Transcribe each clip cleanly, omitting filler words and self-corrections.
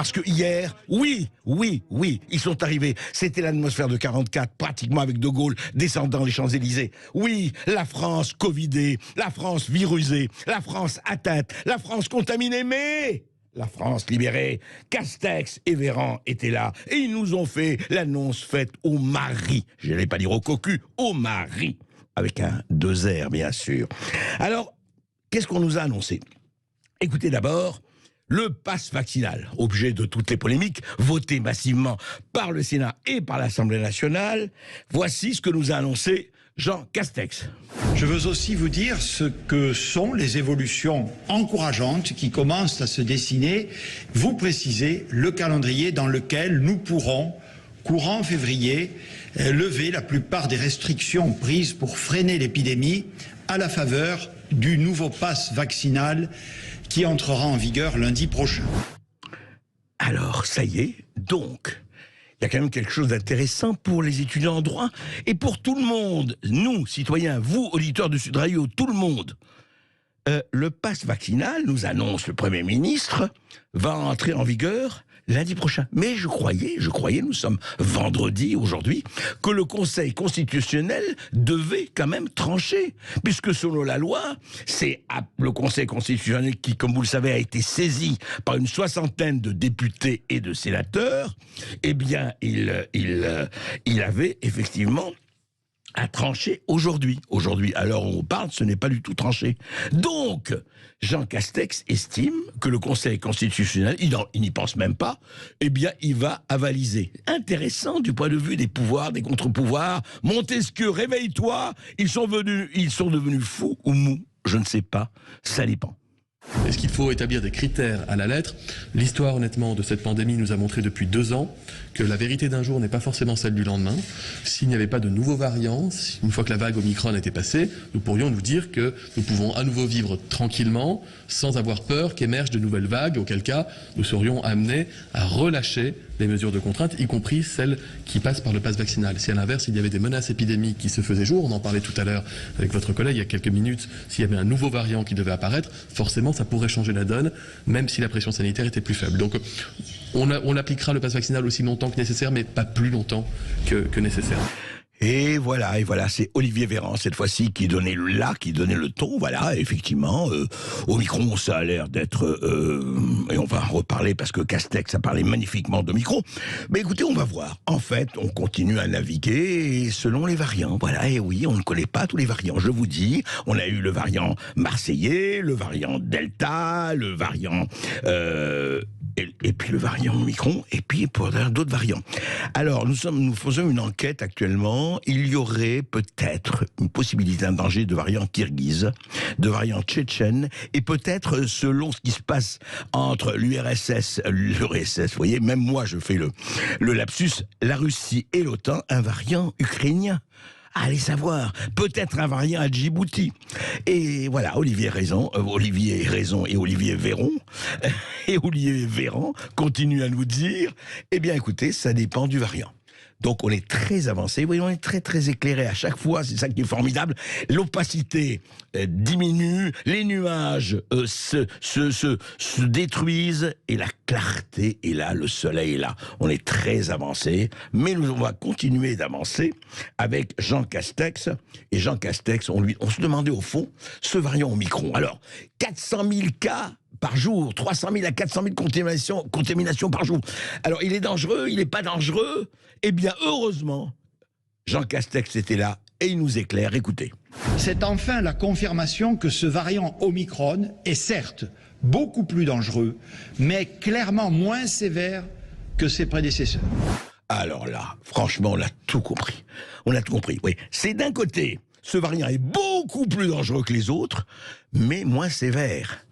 Parce que hier, oui, ils sont arrivés. C'était l'atmosphère de 44, pratiquement avec De Gaulle descendant les Champs-Élysées. Oui, la France covidée, la France virusée, la France atteinte, la France contaminée, mais la France libérée. Castex et Véran étaient là et ils nous ont fait l'annonce faite au mari. Je n'allais pas dire au cocu, au mari. Avec un 2 R, bien sûr. Alors, qu'est-ce qu'on nous a annoncé? Écoutez d'abord, le pass vaccinal, objet de toutes les polémiques, voté massivement par le Sénat et par l'Assemblée nationale. Voici ce que nous a annoncé Jean Castex. Je veux aussi vous dire ce que sont les évolutions encourageantes qui commencent à se dessiner. Vous précisez le calendrier dans lequel nous pourrons, courant février, lever la plupart des restrictions prises pour freiner l'épidémie à la faveur du nouveau pass vaccinal qui entrera en vigueur lundi prochain. Alors, ça y est, donc, il y a quand même quelque chose d'intéressant pour les étudiants en droit et pour tout le monde. Nous, citoyens, vous, auditeurs de Sud Radio, tout le monde. Le pass vaccinal, nous annonce le Premier ministre, va entrer en vigueur lundi prochain. Mais je croyais, nous sommes vendredi aujourd'hui, que le Conseil constitutionnel devait quand même trancher. Puisque selon la loi, c'est le Conseil constitutionnel qui, comme vous le savez, a été saisi par une 60aine de députés et de sénateurs. Eh bien, il avait effectivement à trancher aujourd'hui. Aujourd'hui, à l'heure où on parle, ce n'est pas du tout tranché. Donc, Jean Castex estime que le Conseil constitutionnel, il n'y pense même pas, eh bien, il va avaliser. Intéressant du point de vue des pouvoirs, des contre-pouvoirs. Montesquieu, réveille-toi, ils sont devenus fous ou mous, je ne sais pas, ça dépend. Est-ce qu'il faut établir des critères à la lettre? L'histoire, honnêtement, de cette pandémie nous a montré depuis 2 ans que la vérité d'un jour n'est pas forcément celle du lendemain. S'il n'y avait pas de nouveaux variants, une fois que la vague Omicron était passée, nous pourrions nous dire que nous pouvons à nouveau vivre tranquillement, sans avoir peur qu'émergent de nouvelles vagues, auquel cas nous serions amenés à relâcher les mesures de contrainte, y compris celles qui passent par le pass vaccinal. Si à l'inverse, il y avait des menaces épidémiques qui se faisaient jour, on en parlait tout à l'heure avec votre collègue il y a quelques minutes, s'il y avait un nouveau variant qui devait apparaître, forcément ça pourrait changer la donne, même si la pression sanitaire était plus faible. Donc on appliquera le pass vaccinal aussi longtemps que nécessaire, mais pas plus longtemps que nécessaire. Et voilà, c'est Olivier Véran, cette fois-ci, qui donnait le ton, voilà, effectivement, Omicron, ça a l'air d'être, et on va en reparler parce que Castex a parlé magnifiquement d'Omicron, mais écoutez, on va voir, en fait, on continue à naviguer selon les variants, voilà, et oui, on ne connaît pas tous les variants, je vous dis, on a eu le variant marseillais, le variant Delta, le variant, et puis le variant Omicron, et puis pour d'autres variants. Alors, nous faisons une enquête actuellement. Il y aurait peut-être une possibilité, un danger de variant kirghize, de variant tchétchène, et peut-être, selon ce qui se passe entre l'URSS, vous voyez, même moi je fais le lapsus, la Russie et l'OTAN, un variant ukrainien. Allez savoir, peut-être un variant à Djibouti. Et voilà, Olivier Raison et Olivier Véran continuent à nous dire, eh bien écoutez, ça dépend du variant. Donc on est très avancé, oui, on est très très éclairé à chaque fois, c'est ça qui est formidable. L'opacité diminue, les nuages se détruisent et la clarté est là, le soleil est là. On est très avancé, mais on va continuer d'avancer avec Jean Castex. Et Jean Castex, on se demandait au fond, ce variant Omicron. Alors, 400 000 cas par jour, 300 000 à 400 000 contaminations par jour. Alors, il est dangereux, il n'est pas dangereux? Eh bien, heureusement, Jean Castex était là et il nous éclaire. Écoutez. C'est enfin la confirmation que ce variant Omicron est certes beaucoup plus dangereux, mais clairement moins sévère que ses prédécesseurs. Alors là, franchement, on a tout compris. On a tout compris, oui. C'est d'un côté, ce variant est beaucoup plus dangereux que les autres, mais moins sévère.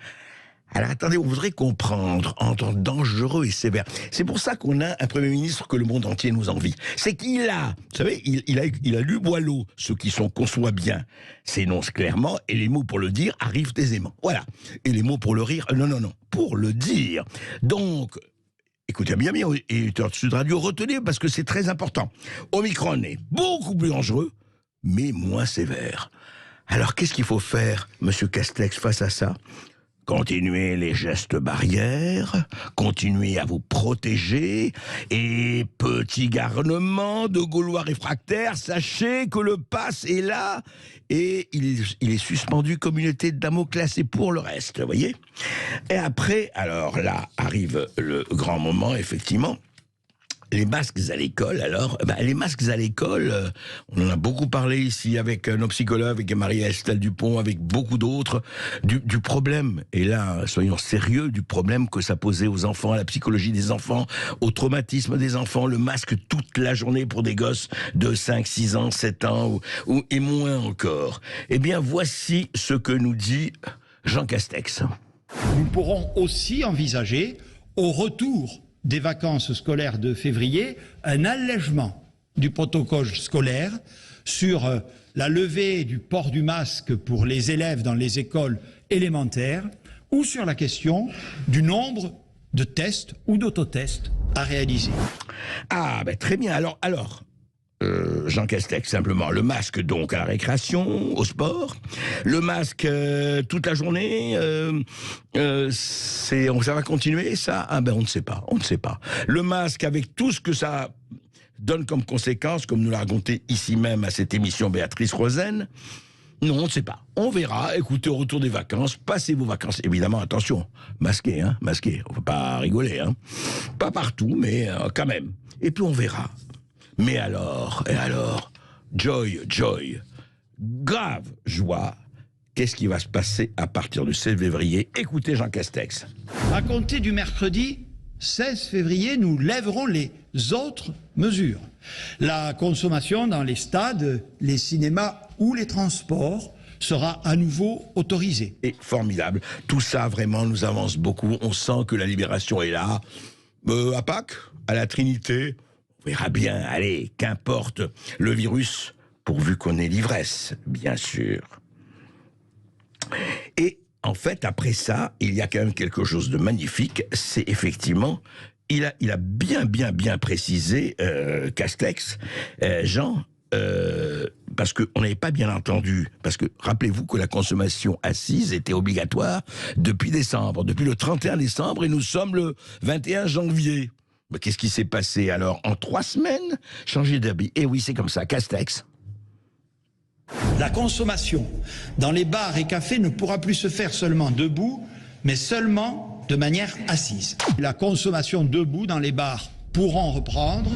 Alors attendez, on voudrait comprendre entre dangereux et sévère. C'est pour ça qu'on a un Premier ministre que le monde entier nous envie. C'est qu'il a, vous savez, il a lu Boileau, ceux qui sont conçoit bien, s'énoncent clairement, et les mots pour le dire arrivent aisément. Voilà. Et les mots pour le rire, non, pour le dire. Donc, écoutez bien, et Sud Radio, retenez, parce que c'est très important. Omicron est beaucoup plus dangereux, mais moins sévère. Alors, qu'est-ce qu'il faut faire, Monsieur Castex, face à ça ? continuez les gestes barrières, continuez à vous protéger, et petit garnement de Gaulois réfractaires, sachez que le pass est là, et il est suspendu comme une épée de Damoclès, et pour le reste, vous voyez. Et après, alors là, arrive le grand moment, effectivement. Les masques à l'école, alors, les masques à l'école, on en a beaucoup parlé ici avec nos psychologues, avec Marie-Estelle Dupont, avec beaucoup d'autres, du problème, et là, soyons sérieux, du problème que ça posait aux enfants, à la psychologie des enfants, au traumatisme des enfants, le masque toute la journée pour des gosses de 5, 6 ans, 7 ans, et moins encore. Eh bien, voici ce que nous dit Jean Castex. Nous pourrons aussi envisager, au retour des vacances scolaires de février, un allègement du protocole scolaire sur la levée du port du masque pour les élèves dans les écoles élémentaires ou sur la question du nombre de tests ou d'autotests à réaliser. Ah, très bien. Alors, Jean Castex, simplement, le masque donc à la récréation, au sport, le masque toute la journée, ça va continuer ça? On ne sait pas, Le masque avec tout ce que ça donne comme conséquence, comme nous l'a raconté ici même à cette émission Béatrice Rosen, non, on ne sait pas. On verra. Écoutez, au retour des vacances, passez vos vacances. Évidemment, attention, masqué, masqué. On ne peut pas rigoler, Pas partout, mais quand même. Et puis on verra. Mais alors, joy, grave joie, qu'est-ce qui va se passer à partir du 16 février? Écoutez Jean Castex. À compter du mercredi 16 février, nous lèverons les autres mesures. La consommation dans les stades, les cinémas ou les transports sera à nouveau autorisée. Et formidable. Tout ça, vraiment, nous avance beaucoup. On sent que la libération est là. À Pâques, à la Trinité... On verra bien, allez, qu'importe le virus, pourvu qu'on ait l'ivresse, bien sûr. Et en fait, après ça, il y a quand même quelque chose de magnifique, c'est effectivement, il a bien précisé, Castex, Jean, parce qu'on n'avait pas bien entendu, parce que rappelez-vous que la consommation assise était obligatoire depuis décembre, depuis le 31 décembre, et nous sommes le 21 janvier. Qu'est-ce qui s'est passé alors? En 3 semaines, changer d'habit. Eh oui, c'est comme ça, Castex. La consommation dans les bars et cafés ne pourra plus se faire seulement debout, mais seulement de manière assise. La consommation debout dans les bars pourront reprendre.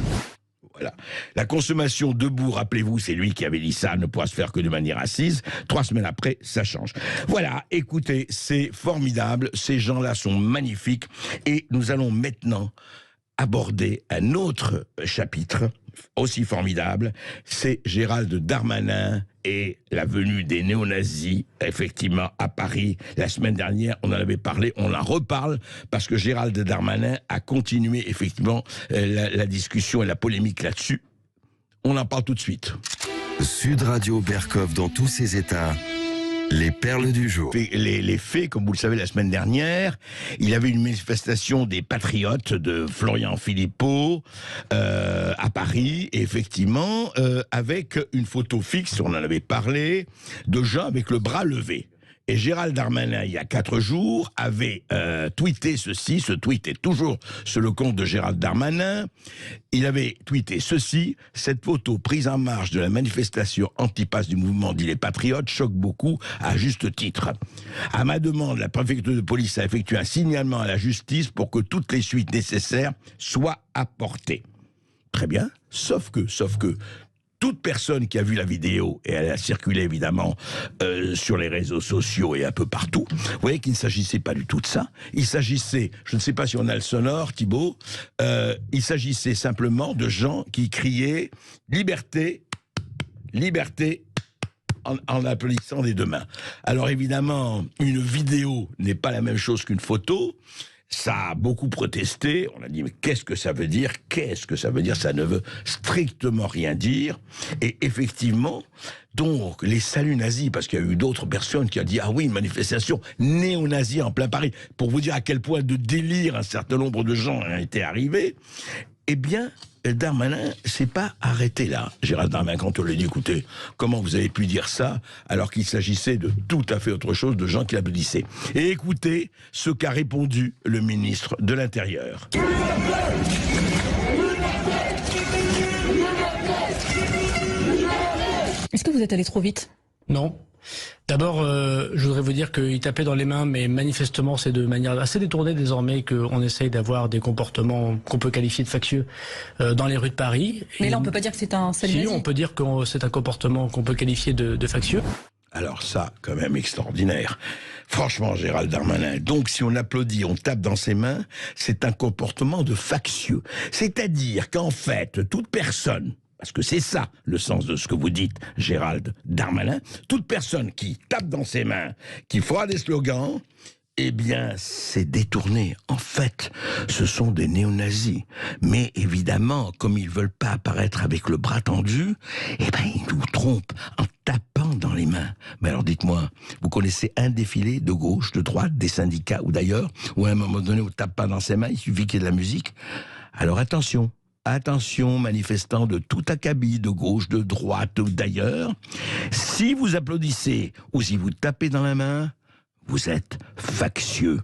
Voilà. La consommation debout, rappelez-vous, c'est lui qui avait dit ça, ne pourra se faire que de manière assise. 3 semaines après, ça change. Voilà, écoutez, c'est formidable. Ces gens-là sont magnifiques. Et nous allons maintenant aborder un autre chapitre aussi formidable, c'est Gérald Darmanin et la venue des néo-nazis, effectivement, à Paris. La semaine dernière, on en avait parlé, on en reparle, parce que Gérald Darmanin a continué, effectivement, la discussion et la polémique là-dessus. On en parle tout de suite. Sud Radio Berkov dans tous ses états. Les perles du jour. Les faits, comme vous le savez, la semaine dernière, il y avait une manifestation des patriotes de Florian Philippot à Paris, et effectivement, avec une photo fixe, on en avait parlé, de gens avec le bras levé. Et Gérald Darmanin, il y a 4 jours, avait tweeté ceci, ce tweet est toujours sur le compte de Gérald Darmanin, il avait tweeté ceci: cette photo prise en marge de la manifestation anti-pass du mouvement dit les Patriotes choque beaucoup, à juste titre. À ma demande, la préfecture de police a effectué un signalement à la justice pour que toutes les suites nécessaires soient apportées. Très bien, sauf que toute personne qui a vu la vidéo, et elle a circulé évidemment sur les réseaux sociaux et un peu partout, vous voyez qu'il ne s'agissait pas du tout de ça. Il s'agissait, je ne sais pas si on a le sonore, Thibaut, il s'agissait simplement de gens qui criaient « Liberté, liberté », en applaudissant des 2 mains. Alors évidemment, une vidéo n'est pas la même chose qu'une photo. Ça a beaucoup protesté, on a dit mais qu'est-ce que ça veut dire? Qu'est-ce que ça veut dire? Ça ne veut strictement rien dire. Et effectivement, donc les saluts nazis, parce qu'il y a eu d'autres personnes qui ont dit ah oui, une manifestation néo-nazie en plein Paris, pour vous dire à quel point de délire un certain nombre de gens étaient arrivés. Eh bien, Darmanin s'est pas arrêté là. Gérald Darmanin, quand on lui dit, écoutez, comment vous avez pu dire ça alors qu'il s'agissait de tout à fait autre chose, de gens qui l'applaudissaient. Et écoutez ce qu'a répondu le ministre de l'Intérieur. Est-ce que vous êtes allé trop vite ? Non. D'abord, je voudrais vous dire qu'il tapait dans les mains, mais manifestement, c'est de manière assez détournée désormais qu'on essaye d'avoir des comportements qu'on peut qualifier de factieux dans les rues de Paris. Mais là, on peut pas dire que c'est un salut Si, nazi. on peut dire que c'est un comportement qu'on peut qualifier de factieux. Alors ça, quand même extraordinaire. Franchement, Gérald Darmanin, donc si on applaudit, on tape dans ses mains, c'est un comportement de factieux. C'est-à-dire qu'en fait, toute personne, parce que c'est ça le sens de ce que vous dites, Gérald Darmanin, toute personne qui tape dans ses mains, qui fera des slogans, eh bien, c'est détourné. En fait, ce sont des néo-nazis. Mais évidemment, comme ils veulent pas apparaître avec le bras tendu, eh ben, ils nous trompent en tapant dans les mains. Mais alors, dites-moi, vous connaissez un défilé de gauche, de droite, des syndicats ou d'ailleurs, où à un moment donné, on tape pas dans ses mains, il suffit qu'il y ait de la musique. Alors attention. Attention, manifestants de tout acabit, de gauche, de droite ou d'ailleurs, si vous applaudissez ou si vous tapez dans la main, vous êtes factieux.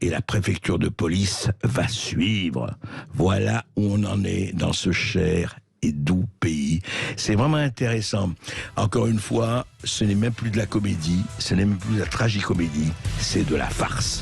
Et la préfecture de police va suivre. Voilà où on en est dans ce cher et doux pays. C'est vraiment intéressant. Encore une fois, ce n'est même plus de la comédie, ce n'est même plus de la tragicomédie, c'est de la farce.